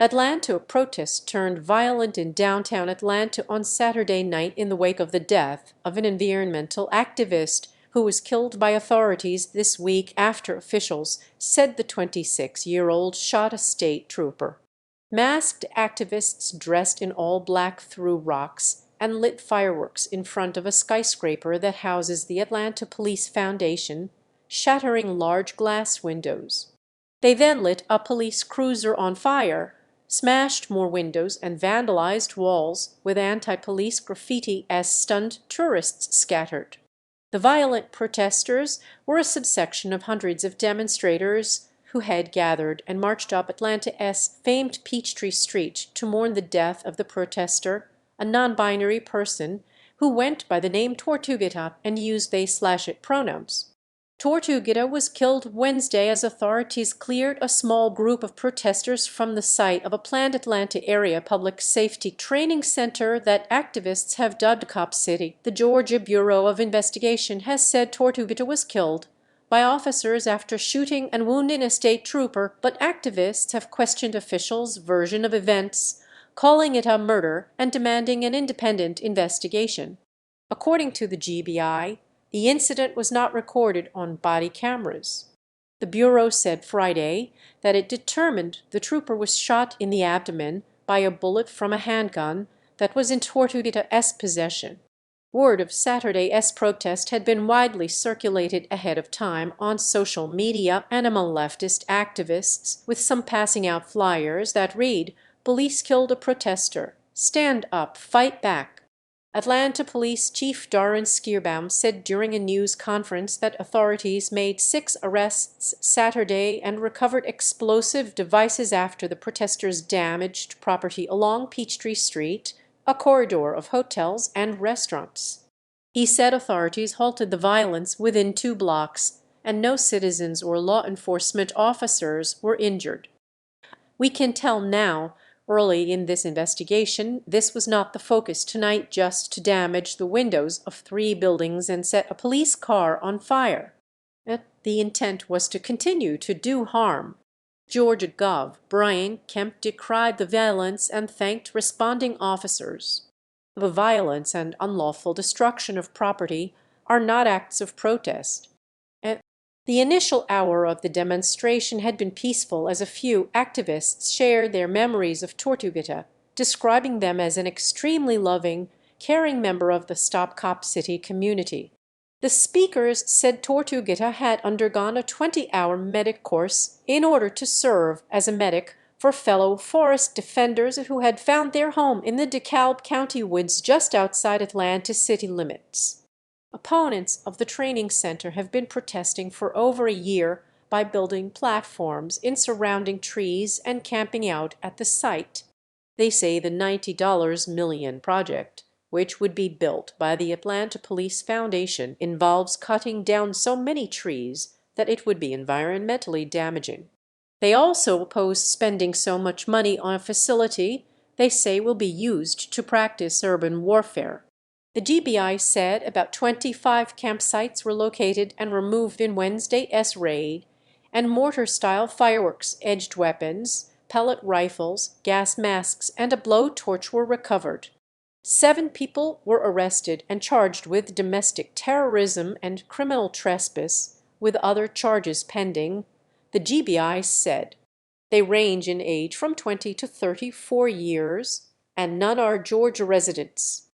Atlanta protests turned violent in downtown Atlanta on Saturday night in the wake of the death of an environmental activist who was killed by authorities this week after officials said the 26-year-old shot a state trooper. Masked activists dressed in all black threw rocks and lit fireworks in front of a skyscraper that houses the Atlanta Police Foundation, shattering large glass windows. They then lit a police cruiser on fire, smashed more windows and vandalized walls with anti-police graffiti as stunned tourists scattered. The violent protesters were a subsection of hundreds of demonstrators who had gathered and marched up Atlanta's famed Peachtree Street to mourn the death of the protester, a non-binary person who went by the name Tortuguita and used they/it pronouns. Tortuguita was killed Wednesday as authorities cleared a small group of protesters from the site of a planned Atlanta area public safety training center that activists have dubbed Cop City. The Georgia Bureau of Investigation has said Tortuguita was killed by officers after shooting and wounding a state trooper, but activists have questioned officials' version of events, calling it a murder and demanding an independent investigation. According to the GBI, the incident was not recorded on body cameras. The Bureau said Friday that it determined the trooper was shot in the abdomen by a bullet from a handgun that was in Tortuguita's possession. Word of Saturday's protest had been widely circulated ahead of time on social media and among leftist activists, with some passing out flyers that read, "Police killed a protester. Stand up, fight back." Atlanta Police Chief Darren Skierbaum said during a news conference that authorities made 6 arrests Saturday and recovered explosive devices after the protesters damaged property along Peachtree Street, a corridor of hotels and restaurants. He said authorities halted the violence within 2 blocks and no citizens or law enforcement officers were injured. "We can tell now, early in this investigation, this was not the focus tonight just to damage the windows of 3 buildings and set a police car on fire. The intent was to continue to do harm." Georgia Gov. Brian Kemp decried the violence and thanked responding officers. The violence and unlawful destruction of property are not acts of protest. The initial hour of the demonstration had been peaceful as a few activists shared their memories of Tortuguita, describing them as an extremely loving, caring member of the Stop Cop City community. The speakers said Tortuguita had undergone a 20-hour medic course in order to serve as a medic for fellow forest defenders who had found their home in the DeKalb County woods just outside Atlanta city limits. Opponents of the training center have been protesting for over a year by building platforms in surrounding trees and camping out at the site. They say the $90 million project, which would be built by the Atlanta Police Foundation, involves cutting down so many trees that it would be environmentally damaging. They also oppose spending so much money on a facility they say will be used to practice urban warfare. The GBI said about 25 campsites were located and removed in Wednesday's raid, and mortar-style fireworks, edged weapons, pellet rifles, gas masks, and a blowtorch were recovered. 7 people were arrested and charged with domestic terrorism and criminal trespass, with other charges pending, the GBI said. They range in age from 20 to 34 years, and none are Georgia residents.